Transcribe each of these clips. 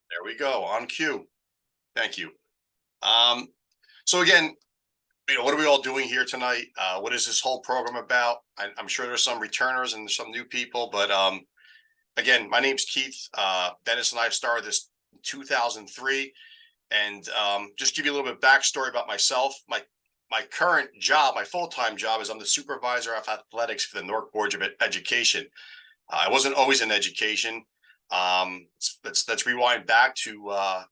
There we go, on cue. Thank you. Um, so again, what are we all doing here tonight? What is this whole program about? I'm sure there's some returners and some new people, but again, my name's Keith. Dennis and I started this in 2003, and just give you a little bit of backstory about myself. My current job, my full-time job, is I'm the supervisor of athletics for the Newark Board of Education. I wasn't always in education. Let's rewind back to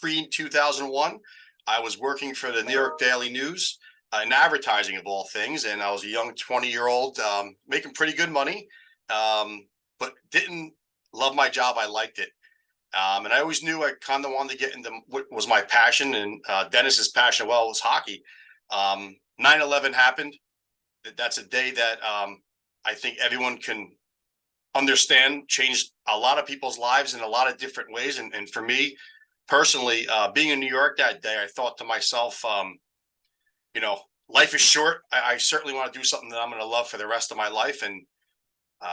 pre-2001. I was working for the New York Daily News in advertising of all things, and I was a young 20-year-old making pretty good money, but didn't love my job. I liked it. And I always knew I kind of wanted to get into what was my passion, and Dennis's passion, well, was hockey. 9/11 happened. That's a day that I think everyone can understand changed a lot of people's lives in a lot of different ways. And for me personally, being in New York that day, I thought to myself, you know, life is short. I certainly want to do something that I'm going to love for the rest of my life. And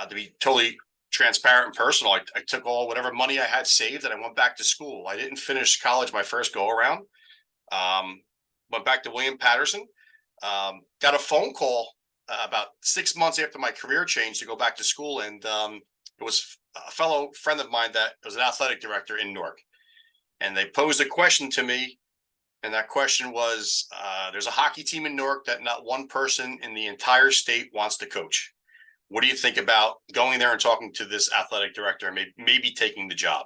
to be totally transparent and personal, I took all whatever money I had saved and I went back to school. I didn't finish college my first go around. Went back to William Patterson. Got a phone call about 6 months after my career change to go back to school, and it was a fellow friend of mine that was an athletic director in Newark, and they posed a question to me, and that question was, there's a hockey team in Newark that not one person in the entire state wants to coach. What do you think about going there and talking to this athletic director and maybe taking the job?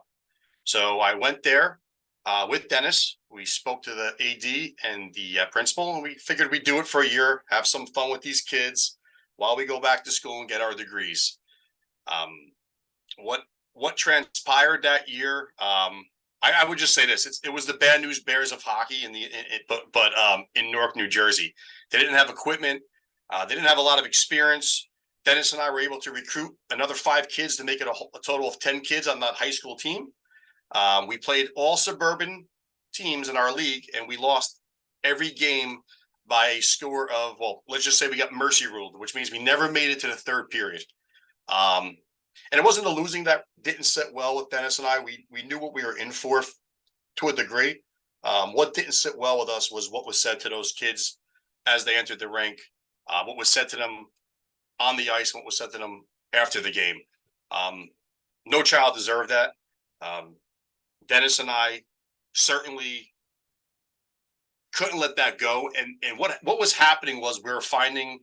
So I went there with Dennis. We spoke to the AD and the principal, and we figured we'd do it for a year, have some fun with these kids while we go back to school and get our degrees. Um, what transpired that year? I would just say this: it was the bad news bears of hockey but in Newark, New Jersey. They didn't have equipment. They didn't have a lot of experience. Dennis and I were able to recruit another 5 kids to make it a total of 10 kids on that high school team. We played all suburban teams in our league, and we lost every game by a score of, well, let's just say we got mercy ruled, which means we never made it to the third period. And it wasn't the losing that didn't sit well with Dennis and I. We knew what we were in for to a degree. What didn't sit well with us was what was said to those kids as they entered the rink, what was said to them on the ice, what was said to them after the game. No child deserved that. Dennis and I certainly couldn't let that go. And what was happening was we were finding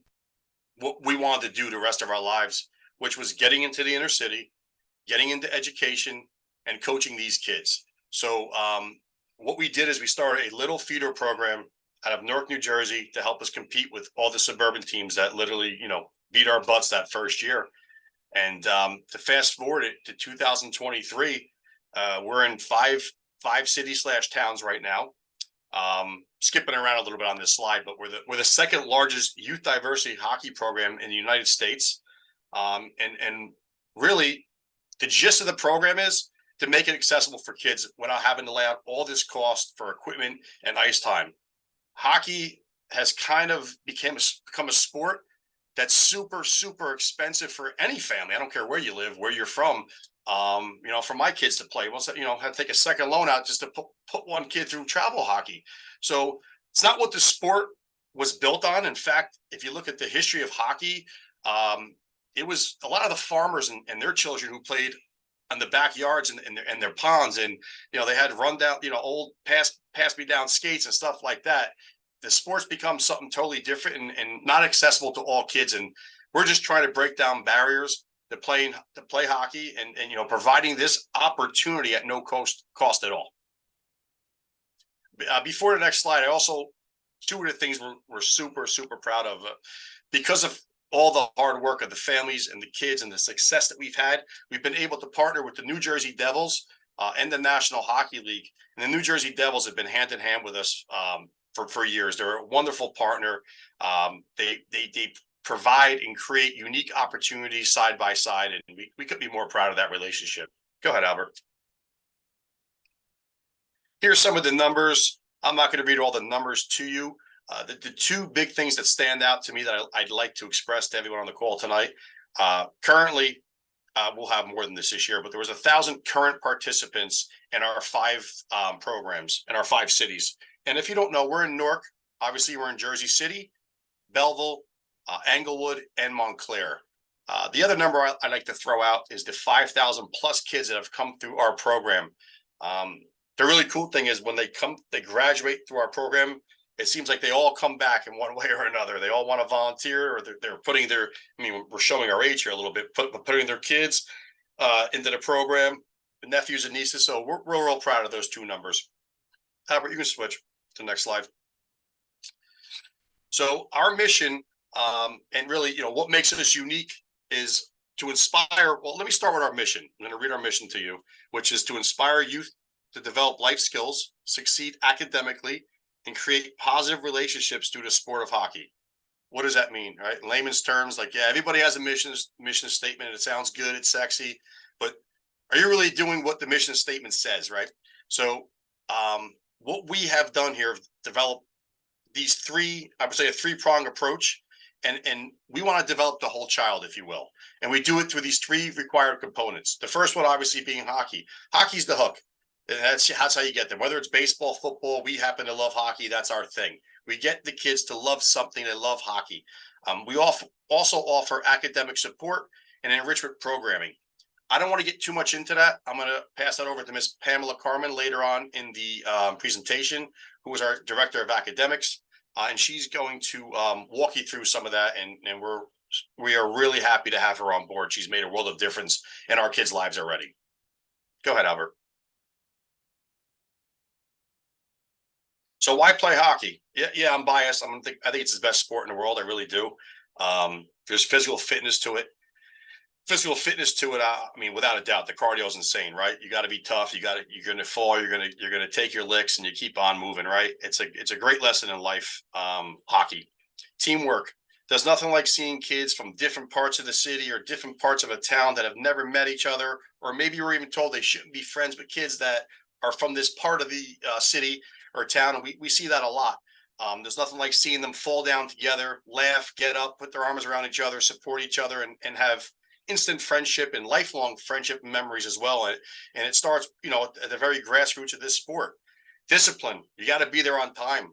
what we wanted to do the rest of our lives, which was getting into the inner city, getting into education, and coaching these kids. So what we did is we started a little feeder program out of Newark, New Jersey, to help us compete with all the suburban teams that literally, beat our butts that first year. And to fast forward it to 2023, we're in five cities/towns right now. Skipping around a little bit on this slide, but we're the second largest youth diversity hockey program in the United States. And really, the gist of the program is to make it accessible for kids without having to lay out all this cost for equipment and ice time. Hockey has kind of become a sport that's super, super expensive for any family. I don't care where you live, where you're from. For my kids to play, had to take a second loan out just to put one kid through travel hockey. So it's not what the sport was built on. In fact, if you look at the history of hockey, it was a lot of the farmers and their children who played on the backyards and their ponds, and they had run down, old pass me down skates and stuff like that. The sports become something totally different and not accessible to all kids, and we're just trying to break down barriers to play hockey and providing this opportunity at no cost at all. Before the next slide, I also, two of the things we're super, super proud of, because of all the hard work of the families and the kids and the success that we've had. We've been able to partner with the New Jersey Devils and the National Hockey League. And the New Jersey Devils have been hand in hand with us for years. They're a wonderful partner. They provide and create unique opportunities side by side, and we could be more proud of that relationship. Go ahead, Albert. Here's some of the numbers. I'm not going to read all the numbers to you. The two big things that stand out to me that I'd like to express to everyone on the call tonight. Currently, we'll have more than this year, but there was 1,000 current participants in our 5 programs in our 5 cities. And if you don't know, we're in Newark. Obviously, we're in Jersey City, Belleville, Englewood, and Montclair. The other number I like to throw out is the 5,000 plus kids that have come through our program. The really cool thing is when they graduate through our program, it seems like they all come back in one way or another. They all want to volunteer, or they're putting their, I mean, we're showing our age here a little bit, putting their kids into the program, the nephews and nieces. So we're real proud of those 2 numbers. Albert, you can switch to the next slide. So our mission, and really, what makes us unique is to inspire. Well, let me start with our mission. I'm going to read our mission to you, which is to inspire youth to develop life skills, succeed academically, and create positive relationships through the sport of hockey. What does that mean, right? In layman's terms, like, yeah, everybody has a mission statement. It sounds good, it's sexy, but are you really doing what the mission statement says, right? So what we have done here, develop these 3, I would say a 3-pronged approach, and we want to develop the whole child, if you will. And we do it through these 3 required components. The first one, obviously, being hockey. Hockey's the hook. And that's how you get them. Whether it's baseball, football, we happen to love hockey. That's our thing. We get the kids to love something. They love hockey. We also offer academic support and enrichment programming. I don't want to get too much into that. I'm going to pass that over to Miss Pamela Carmen later on in the presentation, who is our director of academics, and she's going to walk you through some of that. And we are really happy to have her on board. She's made a world of difference in our kids' lives already. Go ahead, Albert. So why play hockey? Yeah, I'm biased. I think it's the best sport in the world. I really do. There's physical fitness to it. I mean, without a doubt, the cardio is insane, right? You got to be tough. You're going to fall. You're going to take your licks, and you keep on moving, right? It's a great lesson in life. Hockey, teamwork. There's nothing like seeing kids from different parts of the city or different parts of a town that have never met each other, or maybe you were even told they shouldn't be friends, but kids that are from this part of the city or town, and we see that a lot. There's nothing like seeing them fall down together, laugh, get up, put their arms around each other, support each other, and have instant friendship and lifelong friendship memories as well. And it starts, at the very grassroots of this sport. Discipline. You got to be there on time.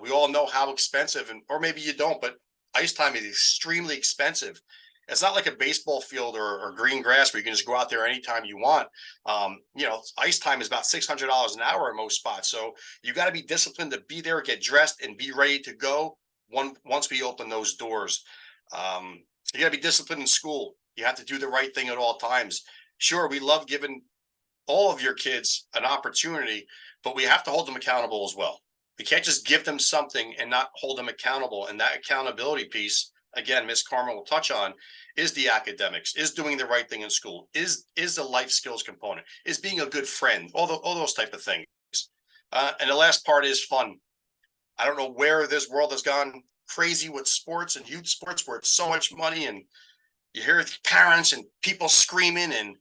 We all know how expensive, or maybe you don't, but ice time is extremely expensive. It's not like a baseball field or green grass where you can just go out there anytime you want. Ice time is about $600 an hour in most spots. So you got to be disciplined to be there, get dressed, and be ready to go once we open those doors. You got to be disciplined in school. You have to do the right thing at all times. Sure, we love giving all of your kids an opportunity, but we have to hold them accountable as well. We can't just give them something and not hold them accountable. And that accountability piece, again, Ms. Carmen will touch on, is the academics, is doing the right thing in school, is the life skills component, is being a good friend, all those type of things. And the last part is fun. I don't know where this world has gone crazy with sports and youth sports, where it's so much money, and you hear parents and people screaming, and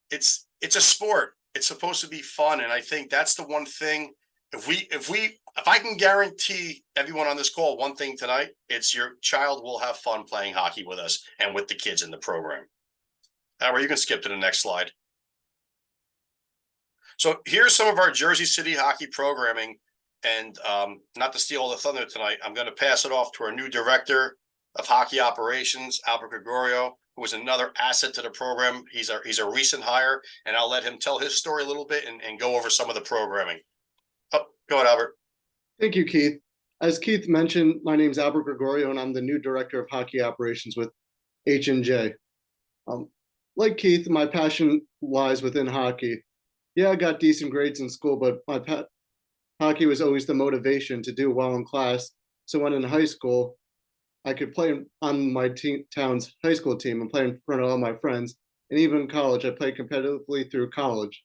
it's a sport. It's supposed to be fun. And I think that's the one thing, if I can guarantee everyone on this call one thing tonight, it's your child will have fun playing hockey with us and with the kids in the program. Albert, you can skip to the next slide. So here's some of our Jersey City hockey programming. And not to steal all the thunder tonight, I'm going to pass it off to our new director of hockey operations, Albert Gregorio, who is another asset to the program. He's a recent hire, and I'll let him tell his story a little bit and go over some of the programming. Oh, go ahead, Albert. Thank you, Keith. As Keith mentioned, my name is Albert Gregorio, and I'm the new director of hockey operations with HNJ. Like Keith, my passion lies within hockey. Yeah, I got decent grades in school, but hockey was always the motivation to do well in class. So when in high school, I could play on my town's high school team and play in front of all my friends. And even in college, I played competitively through college.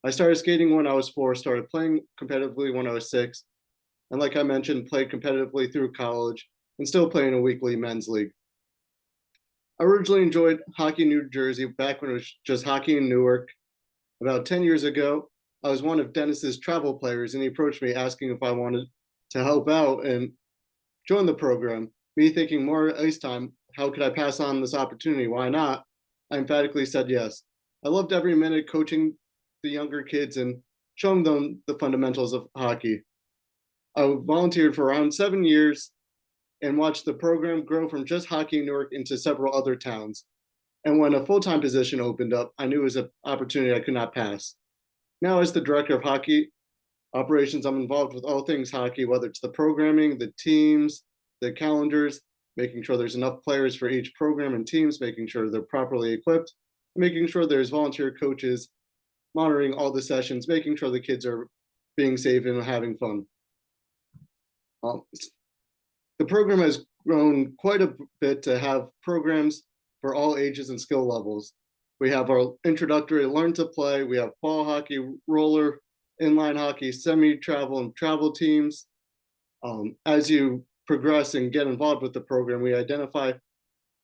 I started skating when I was 4, started playing competitively when I was 6. And like I mentioned, played competitively through college and still playing a weekly men's league. I originally enjoyed hockey in New Jersey back when it was just hockey in Newark. About 10 years ago, I was one of Dennis's travel players, and he approached me asking if I wanted to help out and join the program. Me thinking more ice time, how could I pass on this opportunity? Why not? I emphatically said yes. I loved every minute coaching the younger kids and showing them the fundamentals of hockey. I volunteered for around 7 years and watched the program grow from just hockey in Newark into several other towns. And when a full-time position opened up, I knew it was an opportunity I could not pass. Now, as the director of hockey operations, I'm involved with all things hockey, whether it's the programming, the teams, the calendars, making sure there's enough players for each program and teams, making sure they're properly equipped, making sure there's volunteer coaches, monitoring all the sessions, making sure the kids are being safe and having fun. Um, the program has grown quite a bit to have programs for all ages and skill levels. We have our introductory learn to play, we have ball hockey, roller, inline hockey, semi-travel, and travel teams. As you progress and get involved with the program, we identify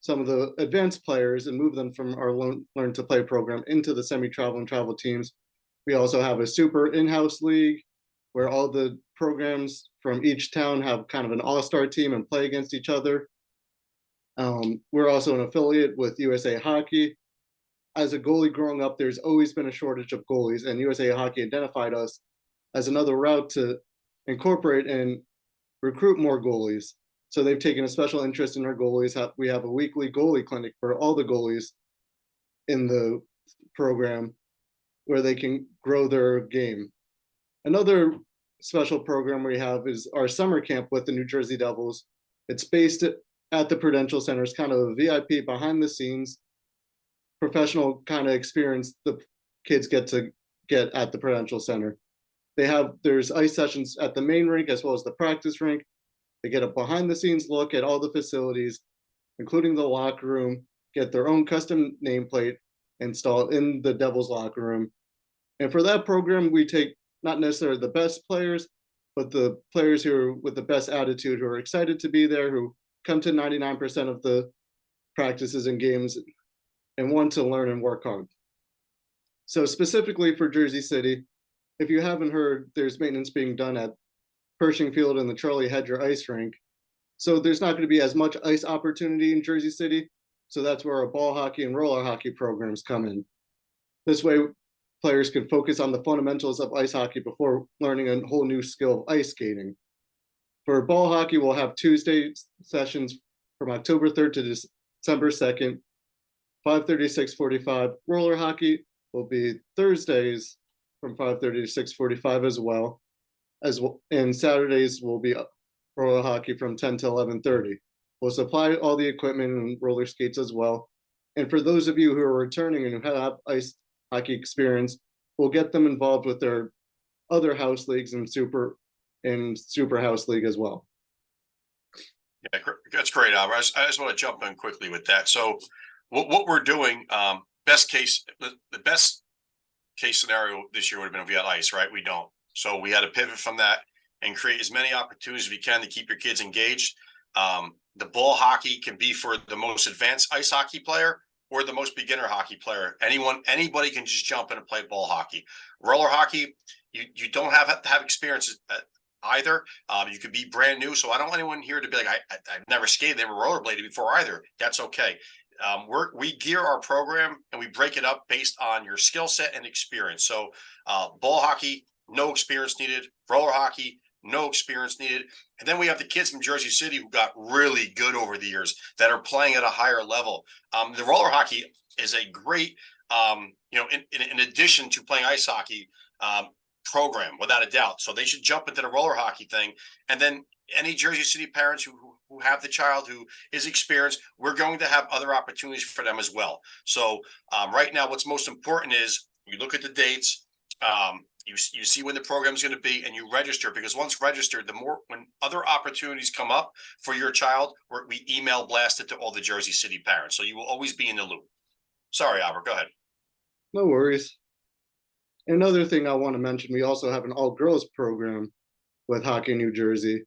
some of the advanced players and move them from our learn to play program into the semi-travel and travel teams. We also have a super in-house league where all the programs from each town have kind of an all-star team and play against each other. We're also an affiliate with USA Hockey. As a goalie growing up, there's always been a shortage of goalies, and USA Hockey identified us as another route to incorporate and recruit more goalies. So they've taken a special interest in our goalies. We have a weekly goalie clinic for all the goalies in the program where they can grow their game. Another special program we have is our summer camp with the New Jersey Devils. It's based at the Prudential Center. It's kind of a VIP behind the scenes, professional kind of experience the kids get to get at the Prudential Center. There's ice sessions at the main rink as well as the practice rink. They get a behind the scenes look at all the facilities, including the locker room, get their own custom nameplate installed in the Devils locker room. And for that program, we take not necessarily the best players, but the players who are with the best attitude, who are excited to be there, who come to 99% of the practices and games and want to learn and work hard. So specifically for Jersey City, if you haven't heard, there's maintenance being done at Pershing Field and the Charlie Hedger ice rink. So there's not going to be as much ice opportunity in Jersey City. So that's where our ball hockey and roller hockey programs come in. This way, players can focus on the fundamentals of ice hockey before learning a whole new skill of ice skating. For ball hockey, we'll have Tuesday sessions from October 3rd to December 2nd, 5:30 to 6:45. Roller hockey will be Thursdays from 5:30 to 6:45 as well. And Saturdays will be roller hockey from 10 to 11:30. We'll supply all the equipment and roller skates as well. And for those of you who are returning and who have ice hockey experience, we'll get them involved with their other house leagues and super house league as well. Yeah, that's great, Albert. I just want to jump in quickly with that. So what we're doing, the best case scenario this year would have been if we had ice, right? We don't. So we had to pivot from that and create as many opportunities as we can to keep your kids engaged. The ball hockey can be for the most advanced ice hockey player or the most beginner hockey player. Anybody can just jump in and play ball hockey. Roller hockey, you don't have to have experience either. You could be brand new. So I don't want anyone here to be like, I've never skated, never rollerbladed before either. That's okay. We gear our program and we break it up based on your skill set and experience. So ball hockey, no experience needed. Roller hockey, no experience needed. And then we have the kids from Jersey City who got really good over the years that are playing at a higher level. The roller hockey is a great, in addition to playing ice hockey, program without a doubt. So they should jump into the roller hockey thing. And then any Jersey City parents who have the child who is experienced, we're going to have other opportunities for them as well. So right now, what's most important is you look at the dates. You see when the program is going to be and you register, because once registered, when other opportunities come up for your child, we email blast it to all the Jersey City parents. So you will always be in the loop. Sorry, Albert, go ahead. No worries. Another thing I want to mention, we also have an all girls program with Hockey New Jersey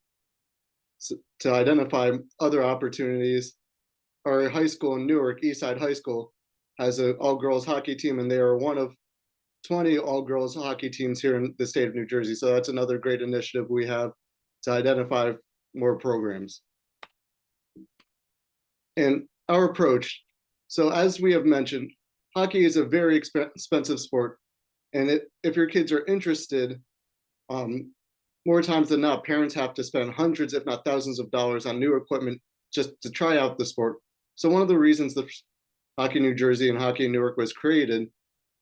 to identify other opportunities. Our high school in Newark, Eastside High School, has an all girls hockey team, and they are one of 20 all-girls hockey teams here in the state of New Jersey. So that's another great initiative we have to identify more programs. And our approach, So as we have mentioned, hockey is a very expensive sport. And if your kids are interested, more times than not, parents have to spend hundreds, if not thousands of dollars on new equipment just to try out the sport. So one of the reasons the Hockey New Jersey and Hockey Newark was created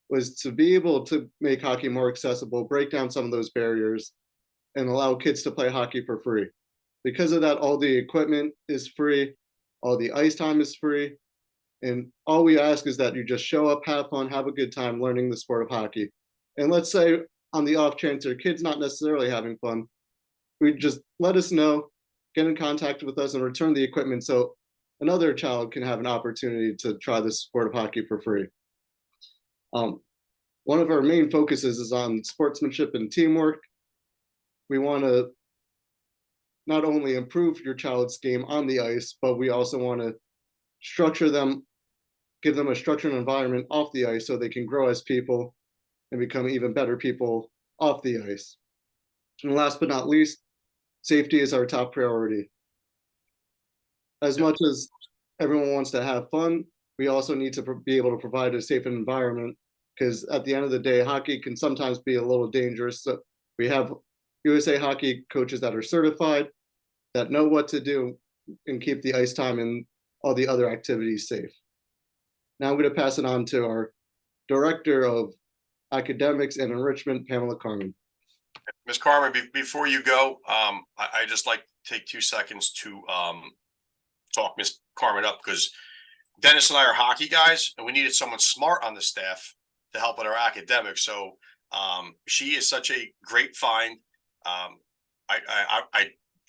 was to be able to make hockey more accessible, break down some of those barriers, and allow kids to play hockey for free. Because of that, all the equipment is free, all the ice time is free, and all we ask is that you just show up, have fun, have a good time learning the sport of hockey. And let's say on the off chance your kid's not necessarily having fun, we just let us know, get in contact with us, and return the equipment so another child can have an opportunity to try the sport of hockey for free. One of our main focuses is on sportsmanship and teamwork. We want to not only improve your child's game on the ice, but we also want to structure them, give them a structured environment off the ice so they can grow as people and become even better people off the ice. And last but not least, safety is our top priority. As much as everyone wants to have fun, we also need to be able to provide a safe environment, because at the end of the day, hockey can sometimes be a little dangerous. So we have USA hockey coaches that are certified, that know what to do and keep the ice time and all the other activities safe. Now I'm going to pass it on to our Director of Academics and Enrichment, Pamela Carmen. Ms. Carmen, before you go, I just like to take 2 seconds to talk Ms. Carmen up, because Dennis and I are hockey guys, and we needed someone smart on the staff to help with our academics. So she is such a great find. I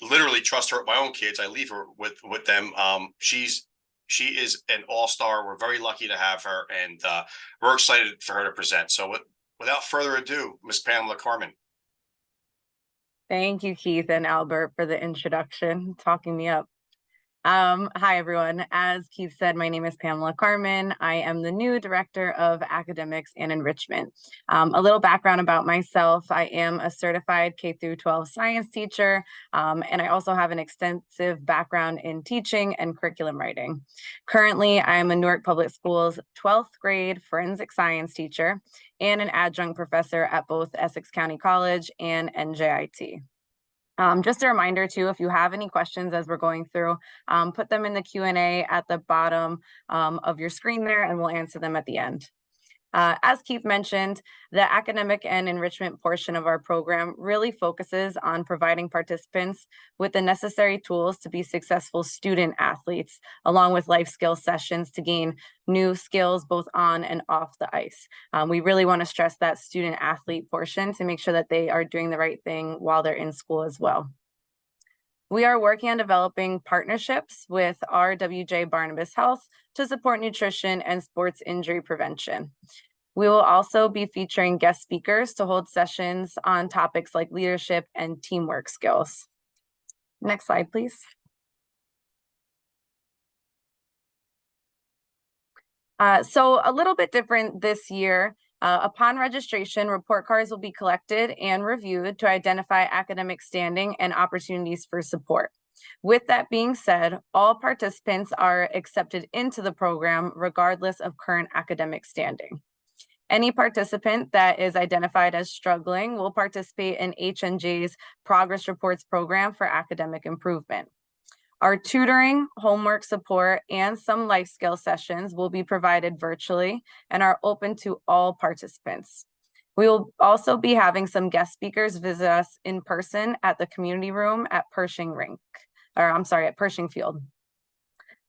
literally trust her with my own kids. I leave her with them. She is an all-star. We're very lucky to have her, and we're excited for her to present. So without further ado, Ms. Pamela Carmen. Thank you, Keith and Albert, for the introduction, talking me up. Hi, everyone. As Keith said, my name is Pamela Carmen. I am the new Director of Academics and Enrichment. A little background about myself. I am a certified K-12 science teacher, and I also have an extensive background in teaching and curriculum writing. Currently, I am a Newark Public Schools 12th grade forensic science teacher and an adjunct professor at both Essex County College and NJIT. Just a reminder too, if you have any questions as we're going through, put them in the Q&A at the bottom of your screen there, and we'll answer them at the end. As Keith mentioned, the academic and enrichment portion of our program really focuses on providing participants with the necessary tools to be successful student athletes, along with life skill sessions to gain new skills both on and off the ice. We really want to stress that student athlete portion to make sure that they are doing the right thing while they're in school as well. We are working on developing partnerships with RWJ Barnabas Health to support nutrition and sports injury prevention. We will also be featuring guest speakers to hold sessions on topics like leadership and teamwork skills. Next slide, please. So a little bit different this year. Upon registration, report cards will be collected and reviewed to identify academic standing and opportunities for support. With that being said, all participants are accepted into the program regardless of current academic standing. Any participant that is identified as struggling will participate in HNJ's Progress Reports program for academic improvement. Our tutoring, homework support, and some life skill sessions will be provided virtually and are open to all participants. We will also be having some guest speakers visit us in person at the community room at Pershing Field.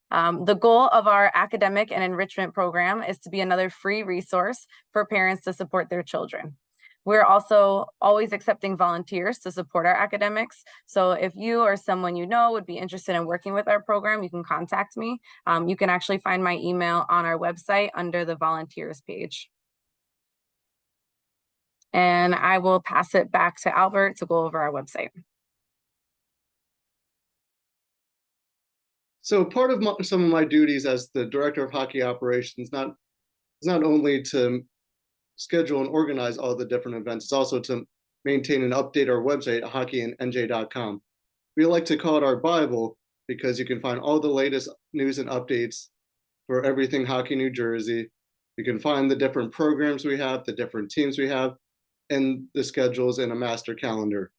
The goal of our academic and enrichment program is to be another free resource for parents to support their children. We're also always accepting volunteers to support our academics. So if you or someone you know would be interested in working with our program, you can contact me. You can actually find my email on our website under the volunteers page. And I will pass it back to Albert to go over our website. So part of some of my duties as the Director of Hockey Operations is not only to schedule and organize all the different events, it's also to maintain and update our website at hockeynj.com. We like to call it our Bible because you can find all the latest news and updates for everything Hockey New Jersey. You can find the different programs we have, the different teams we have, and the schedules in a master calendar.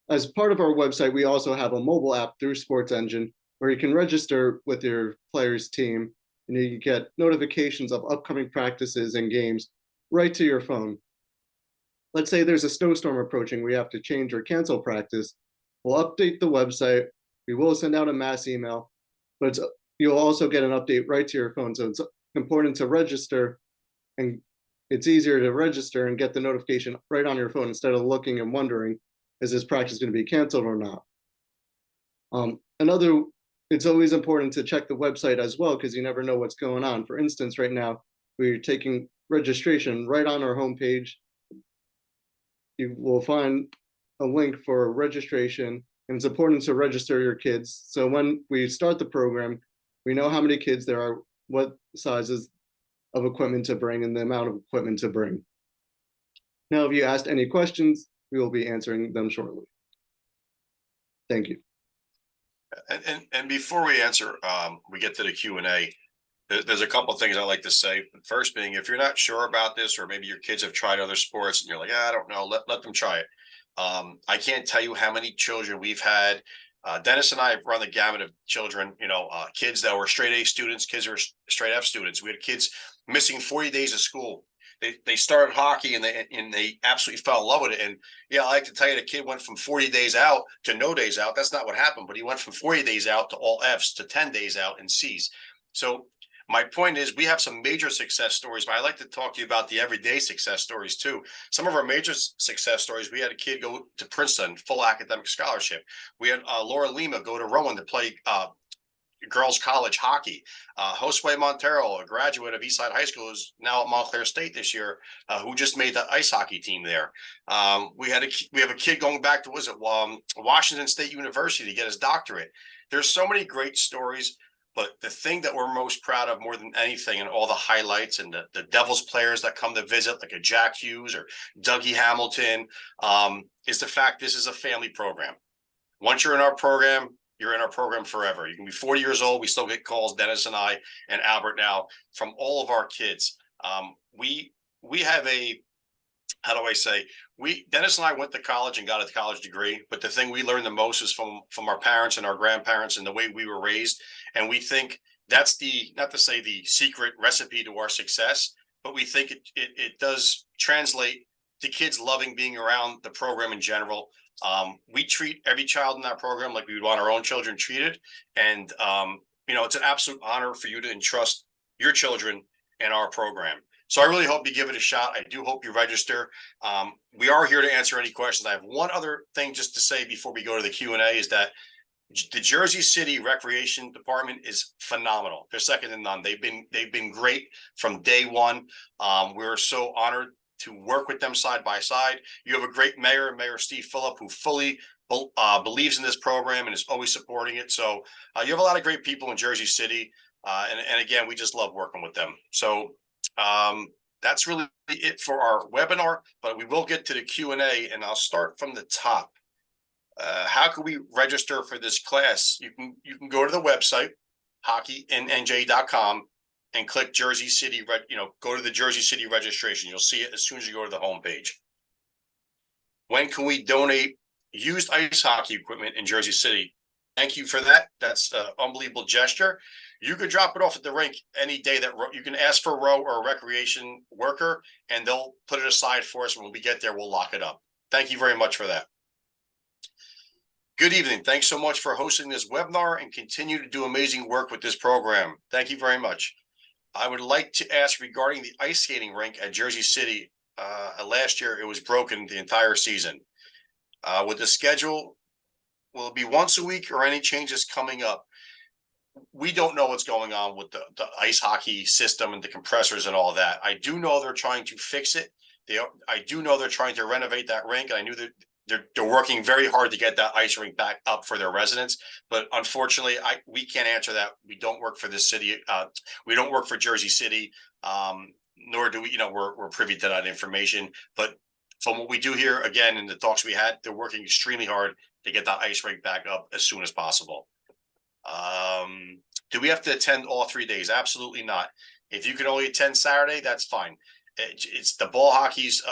As part of our website, we also have a mobile app through Sports Engine where you can register with your player's team and you get notifications of upcoming practices and games right to your phone. Let's say there's a snowstorm approaching, we have to change or cancel practice. We'll update the website. We will send out a mass email, but you'll also get an update right to your phone. So it's important to register, and it's easier to register and get the notification right on your phone instead of looking and wondering, is this practice going to be canceled or not? It's always important to check the website as well because you never know what's going on. For instance, right now, we're taking registration right on our homepage. You will find a link for registration, and it's important to register your kids. So when we start the program, we know how many kids there are, what sizes of equipment to bring, and the amount of equipment to bring. Now, if you asked any questions, we will be answering them shortly. Thank you. And before we answer, we get to the Q&A, there's a couple of things I like to say. First being, if you're not sure about this, or maybe your kids have tried other sports and you're like, I don't know, let them try it. I can't tell you how many children we've had. Dennis and I have run the gamut of children, kids that were straight A students, kids who were straight F students. We had kids missing 40 days of school. They started hockey and they absolutely fell in love with it. And yeah, I like to tell you, the kid went from 40 days out to no days out. That's not what happened, but he went from 40 days out to all Fs to 10 days out in Cs. So my point is, we have some major success stories, but I like to talk to you about the everyday success stories too. Some of our major success stories, we had a kid go to Princeton, full academic scholarship. We had Laura Lima go to Rowan to play girls college hockey. Josue Montero, a graduate of Eastside High School, is now at Montclair State this year, who just made the ice hockey team there. We have a kid going back to, Washington State University to get his doctorate. There's so many great stories, but the thing that we're most proud of more than anything, and all the highlights and the Devils players that come to visit, like a Jack Hughes or Dougie Hamilton, is the fact this is a family program. Once you're in our program, you're in our program forever. You can be 40 years old. We still get calls, Dennis and I and Albert now, from all of our kids. We have a, how do I say, Dennis and I went to college and got a college degree, but the thing we learned the most is from our parents and our grandparents and the way we were raised. And we think that's not to say the secret recipe to our success, but we think it does translate to kids loving being around the program in general. We treat every child in that program like we would want our own children treated. And, it's an absolute honor for you to entrust your children in our program. So I really hope you give it a shot. I do hope you register. We are here to answer any questions. I have one other thing just to say before we go to the Q&A, is that the Jersey City Recreation Department is phenomenal. They're second to none. They've been great from day one. We're so honored to work with them side by side. You have a great mayor, Mayor Steve Phillip, who fully believes in this program and is always supporting it. So you have a lot of great people in Jersey City. And again, we just love working with them. So that's really it for our webinar, but we will get to the Q&A, and I'll start from the top. How can we register for this class? You can go to the website, hockeynj.com, and click Jersey City, go to the Jersey City registration. You'll see it as soon as you go to the homepage. When can we donate used ice hockey equipment in Jersey City? Thank you for that. That's an unbelievable gesture. You could drop it off at the rink any day that you can ask for a row or a recreation worker, and they'll put it aside for us. When we get there, we'll lock it up. Thank you very much for that. Good evening. Thanks so much for hosting this webinar, and continue to do amazing work with this program. Thank you very much. I would like to ask regarding the ice skating rink at Jersey City. Last year, it was broken the entire season. With the schedule, will it be once a week or any changes coming up? We don't know what's going on with the ice hockey system and the compressors and all that. I do know they're trying to fix it. I do know they're trying to renovate that rink. I knew that they're working very hard to get that ice rink back up for their residents. But unfortunately, we can't answer that. We don't work for this city. We don't work for Jersey City, nor do we, we're privy to that information. But from what we do here, again, in the talks we had, they're working extremely hard to get that ice rink back up as soon as possible. Do we have to attend all 3 days? Absolutely not. If you can only attend Saturday, that's fine. It's the ball hockey's.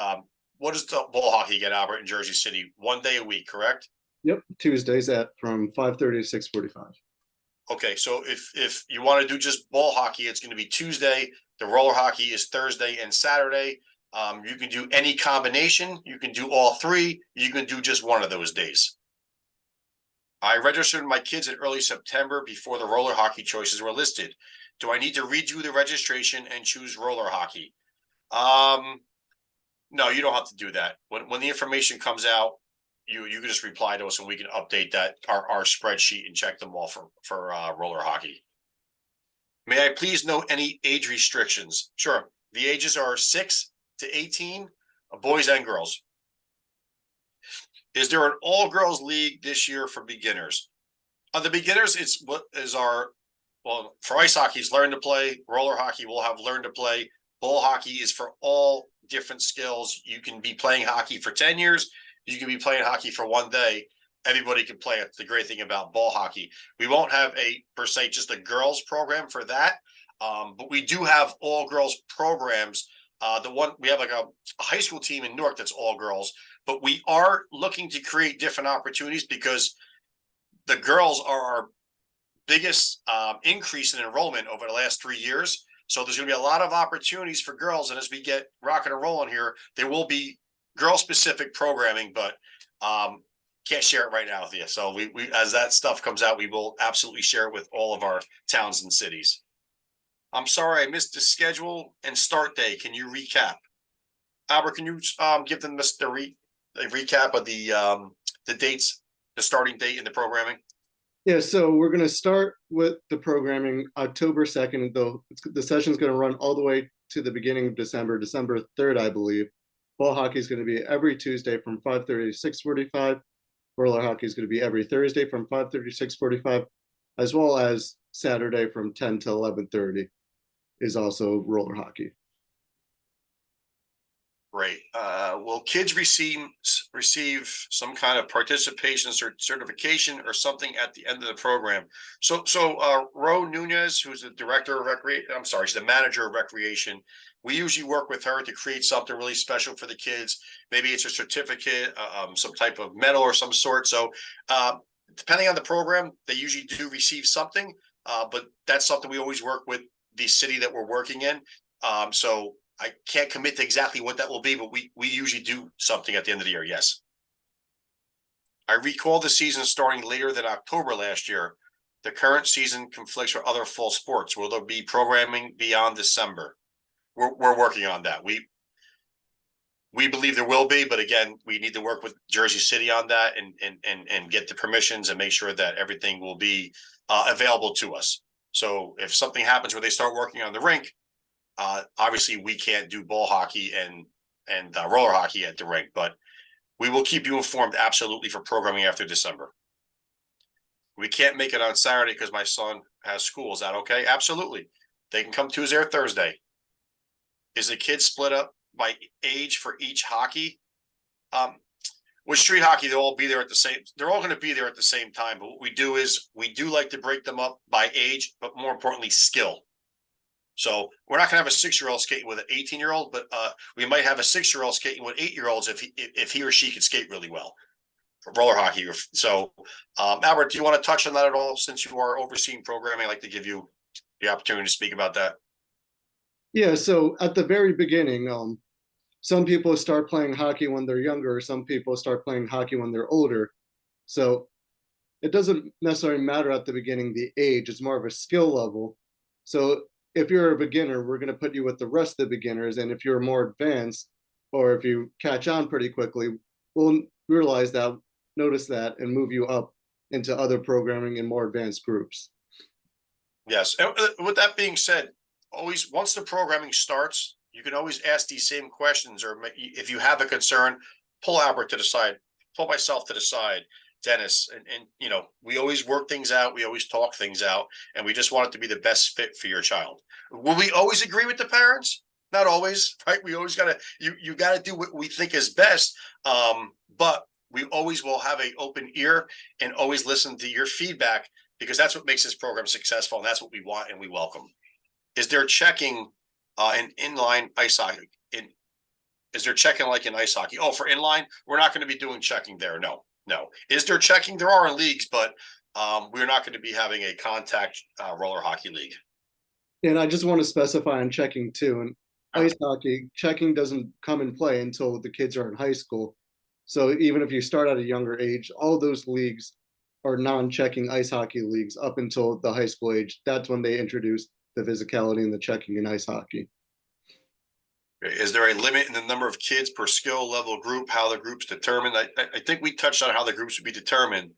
What does the ball hockey get, Albert, in Jersey City? 1 day a week, correct? Yep, Tuesdays at from 5:30 to 6:45. Okay, so if you want to do just ball hockey, it's going to be Tuesday. The roller hockey is Thursday and Saturday. You can do any combination. You can do all three. You can do just one of those days. I registered my kids in early September before the roller hockey choices were listed. Do I need to redo the registration and choose roller hockey? No, you don't have to do that. When the information comes out, you can just reply to us and we can update that our spreadsheet and check them all for roller hockey. May I please note any age restrictions? Sure. The ages are 6 to 18, boys and girls. Is there an all-girls league this year for beginners? The beginners, it's what is our, well, for ice hockey is learn to play. Roller hockey will have learn to play. Ball hockey is for all different skills. You can be playing hockey for 10 years. You can be playing hockey for 1 day. Everybody can play it. The great thing about ball hockey. We won't have per se, just a girls program for that. But we do have all girls programs. We have like a high school team in Newark that's all girls, but we are looking to create different opportunities because the girls are our biggest increase in enrollment over the last 3 years. So there's going to be a lot of opportunities for girls. And as we get rocking and rolling here, there will be girl specific programming, but can't share it right now with you. So we as that stuff comes out, we will absolutely share it with all of our towns and cities. I'm sorry, I missed the schedule and start day. Can you recap? Albert, can you give them the recap of the dates, the starting date and the programming? Yeah, so we're going to start with the programming October 2nd, though the session's going to run all the way to the beginning of December 3rd, I believe. Ball hockey is going to be every Tuesday from 5:30 to 6:45. Roller hockey is going to be every Thursday from 5:30 to 6:45, as well as Saturday from 10 to 11:30 is also roller hockey. Great. Will kids receive some kind of participation certification or something at the end of the program? So Ro Nunez, who's the director of recreation, I'm sorry, she's the manager of recreation. We usually work with her to create something really special for the kids. Maybe it's a certificate, some type of medal or some sort. So depending on the program, they usually do receive something, but that's something we always work with the city that we're working in. So I can't commit to exactly what that will be, but we usually do something at the end of the year. Yes. I recall the season starting later than October last year. The current season conflicts with other fall sports. Will there be programming beyond December? We're working on that. We believe there will be, but again, we need to work with Jersey City on that and get the permissions and make sure that everything will be available to us. So if something happens where they start working on the rink, obviously we can't do ball hockey and roller hockey at the rink, but we will keep you informed absolutely for programming after December. We can't make it on Saturday because my son has school. Is that okay? Absolutely. They can come Tuesday or Thursday. Is the kid split up by age for each hockey? With street hockey, they'll all be there at the same. They're all going to be there at the same time. But what we do is we do like to break them up by age, but more importantly, skill. So we're not going to have a 6-year-old skating with an 18-year-old, but we might have a 6-year-old skating with 8-year-olds if he or she could skate really well. For roller hockey. So, Albert, do you want to touch on that at all? Since you are overseeing programming, I'd like to give you the opportunity to speak about that. Yeah, so at the very beginning, some people start playing hockey when they're younger, some people start playing hockey when they're older. So it doesn't necessarily matter at the beginning the age, it's more of a skill level. So if you're a beginner, we're going to put you with the rest of the beginners. And if you're more advanced, or if you catch on pretty quickly, we'll realize that, notice that, and move you up into other programming and more advanced groups. Yes. And with that being said, always once the programming starts, you can always ask these same questions, or if you have a concern, pull Albert to the side, pull myself to the side, Dennis, and you know, we always work things out, we always talk things out, and we just want it to be the best fit for your child. Will we always agree with the parents? Not always, right? We always gotta you gotta do what we think is best. But we always will have an open ear and always listen to your feedback because that's what makes this program successful, and that's what we want and we welcome. Is there checking in inline ice hockey? Is there checking like in ice hockey? Oh, for inline, we're not going to be doing checking there. No. Is there checking? There are in leagues, but we're not going to be having a contact roller hockey league. And I just want to specify on checking too. And ice hockey, checking doesn't come in play until the kids are in high school. So even if you start at a younger age, all those leagues are non-checking ice hockey leagues up until the high school age. That's when they introduce the physicality and the checking in ice hockey. Is there a limit in the number of kids per skill level group? How the group's determined? I think we touched on how the groups would be determined.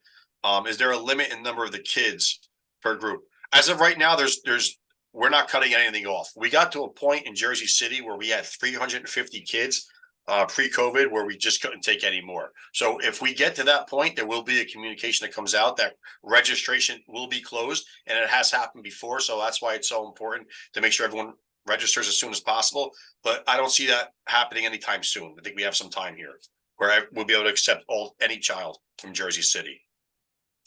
Is there a limit in number of the kids per group? As of right now, we're not cutting anything off. We got to a point in Jersey City where we had 350 kids pre-COVID where we just couldn't take any more. So if we get to that point, there will be a communication that comes out that registration will be closed, and it has happened before. So that's why it's so important to make sure everyone registers as soon as possible. But I don't see that happening anytime soon. I think we have some time here where we'll be able to accept any child from Jersey City.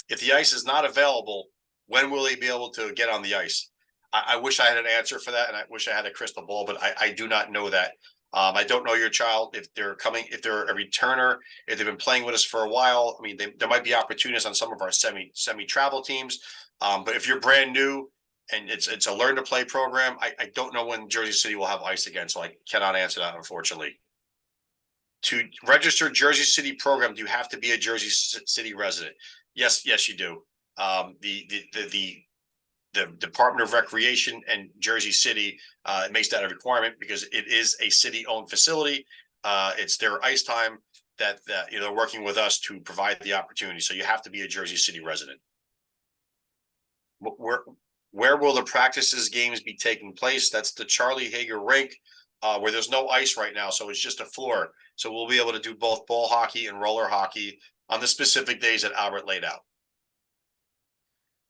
If the ice is not available, when will they be able to get on the ice? I wish I had an answer for that, and I wish I had a crystal ball, but I do not know that. I don't know your child, if they're a returner, if they've been playing with us for a while. I mean, there might be opportunities on some of our semi travel teams. But if you're brand new and it's a learn to play program, I don't know when Jersey City will have ice again. So I cannot answer that, unfortunately. To register Jersey City program, do you have to be a Jersey City resident? Yes, you do. The Department of Recreation and Jersey City makes that a requirement because it is a city-owned facility. It's their ice time that they're working with us to provide the opportunity. So you have to be a Jersey City resident. Where will the practices games be taking place? That's the Charlie Hager rink, where there's no ice right now, so it's just a floor. So we'll be able to do both ball hockey and roller hockey on the specific days that Albert laid out.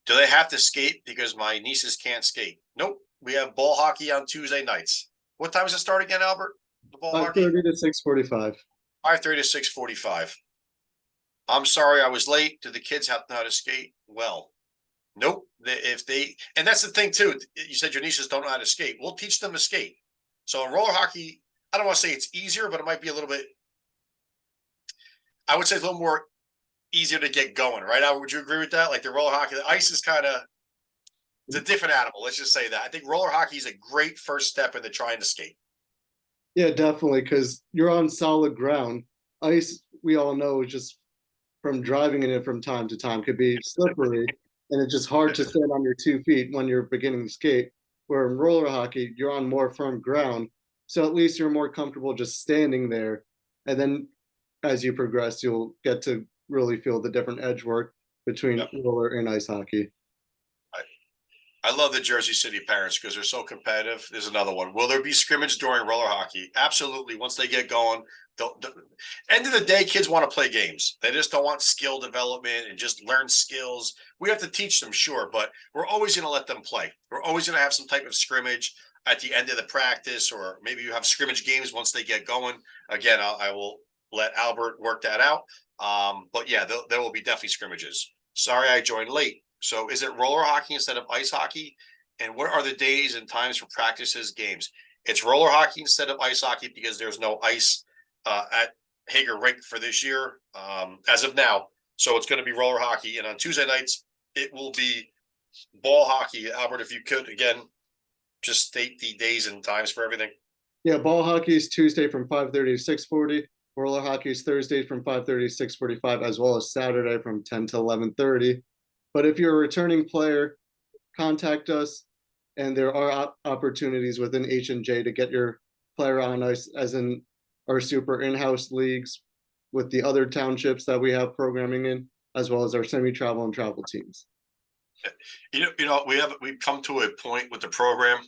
Do they have to skate because my nieces can't skate? Nope. We have ball hockey on Tuesday nights. What time does it start again, Albert? The ball 5:30 to 6:45. 5:30 to 6:45. I'm sorry I was late. Do the kids have to know how to skate? Well, nope. And that's the thing too. You said your nieces don't know how to skate. We'll teach them to skate. So in roller hockey, I don't want to say it's easier, but it might be a little bit, I would say it's a little more easier to get going, right? Would you agree with that? Like the roller hockey, the ice is it's a different animal. Let's just say that. I think roller hockey is a great first step into trying to skate. Yeah, definitely, because you're on solid ground. Ice, we all know, just from driving in it from time to time, could be slippery, and it's just hard to stand on your 2 feet when you're beginning to skate. Where in roller hockey, you're on more firm ground, so at least you're more comfortable just standing there. And then as you progress, you'll get to really feel the different edge work between roller and ice hockey. I love the Jersey City parents because they're so competitive. There's another one. Will there be scrimmage during roller hockey? Absolutely. Once they get going, end of the day, kids want to play games. They just don't want skill development and just learn skills. We have to teach them, sure, but we're always going to let them play. We're always going to have some type of scrimmage at the end of the practice, or maybe you have scrimmage games once they get going. Again, I will let Albert work that out. But yeah, there will be definitely scrimmages. Sorry, I joined late. So is it roller hockey instead of ice hockey? And what are the days and times for practices, games? It's roller hockey instead of ice hockey because there's no ice at Hager Rink for this year as of now. So it's going to be roller hockey. And on Tuesday nights, it will be ball hockey. Albert, if you could, again, just state the days and times for everything. Yeah, ball hockey is Tuesday from 5:30 to 6:40. Roller hockey is Thursday from 5:30 to 6:45, as well as Saturday from 10 to 11:30. But if you're a returning player, contact us, and there are opportunities within HNJ to get your player on ice, as in our super in-house leagues with the other townships that we have programming in, as well as our semi-travel and travel teams. You know, we've come to a point with the program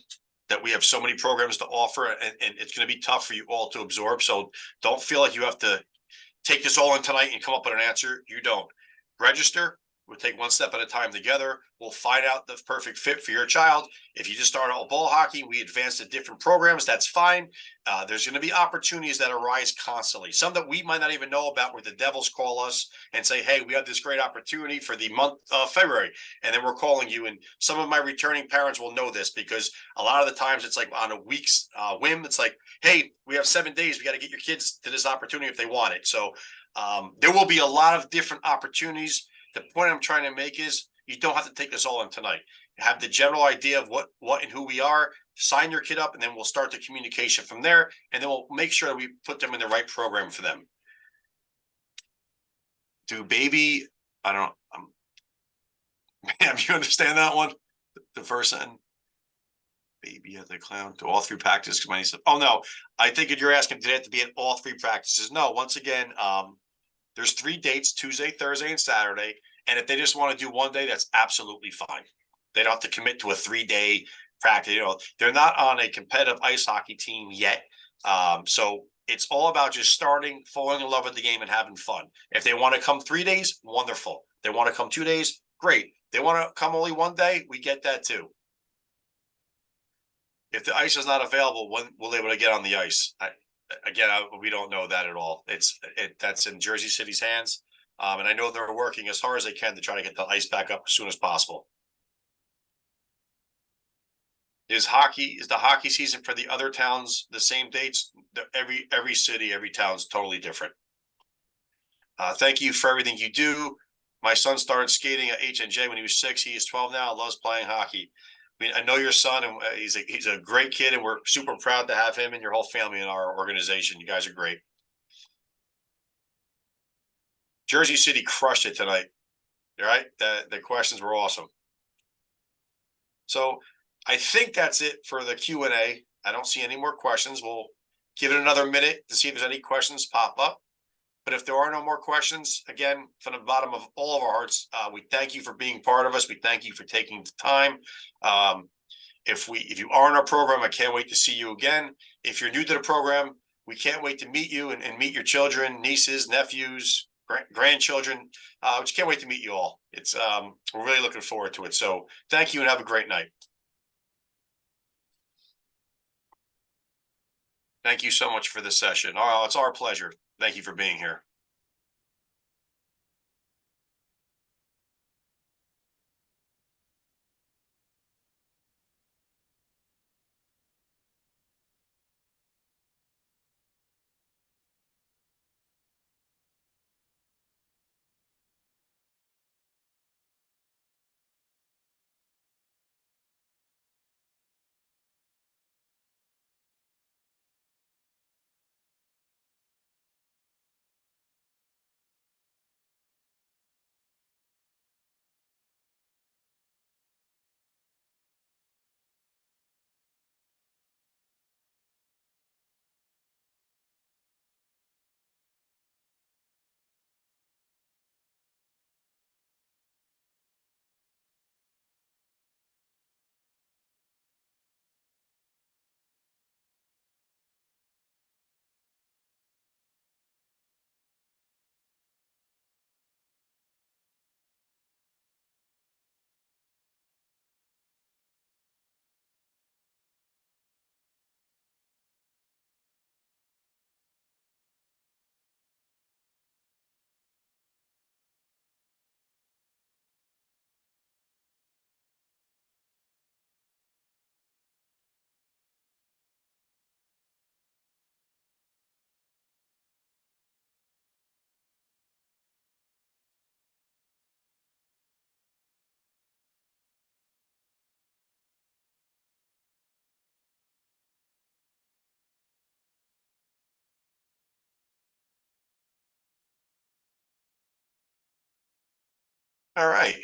that we have so many programs to offer, and it's going to be tough for you all to absorb. So don't feel like you have to take this all in tonight and come up with an answer. You don't. Register. We'll take one step at a time together. We'll find out the perfect fit for your child. If you just start out ball hockey, we advance to different programs. That's fine. There's going to be opportunities that arise constantly. Some that we might not even know about, where the Devils call us and say, "Hey, we have this great opportunity for the month of February," and then we're calling you. And some of my returning parents will know this, because a lot of the times it's like on a week's whim. It's like, "Hey, we have 7 days. We got to get your kids to this opportunity if they want it." So there will be a lot of different opportunities. The point I'm trying to make is, you don't have to take this all in tonight. Have the general idea of what and who we are. Sign your kid up, and then we'll start the communication from there. And then we'll make sure that we put them in the right program for them. Do baby, I don't. Ma'am, you understand that one? The first sentence. Baby at the clown to all 3 practices. Oh no, I think if you're asking, did it have to be at all 3 practices? No. Once again, there's 3 dates: Tuesday, Thursday, and Saturday. And if they just want to do one day, that's absolutely fine. They don't have to commit to a 3-day practice. They're not on a competitive ice hockey team yet. So it's all about just starting, falling in love with the game, and having fun. If they want to come 3 days, wonderful. They want to come 2 days, great. They want to come only 1 day, we get that too. If the ice is not available, when will they be able to get on the ice? We don't know that at all. That's in Jersey City's hands. And I know they're working as hard as they can to try to get the ice back up as soon as possible. Is the hockey season for the other towns the same dates? Every city, every town's totally different. Thank you for everything you do. My son started skating at HNJ when he was 6. He is 12 now, loves playing hockey. I know your son, and he's a great kid, and we're super proud to have him and your whole family in our organization. You guys are great. Jersey City crushed it tonight. All right, the questions were awesome. So I think that's it for the Q&A. I don't see any more questions. We'll give it another minute to see if there's any questions pop up. But if there are no more questions, again, from the bottom of all of our hearts, we thank you for being part of us. We thank you for taking the time. If you are in our program, I can't wait to see you again. If you're new to the program, we can't wait to meet you and meet your children, nieces, nephews, grandchildren. We just can't wait to meet you all. We're really looking forward to it. So thank you, and have a great night. Thank you so much for this session. Oh, it's our pleasure. Thank you for being here. All right.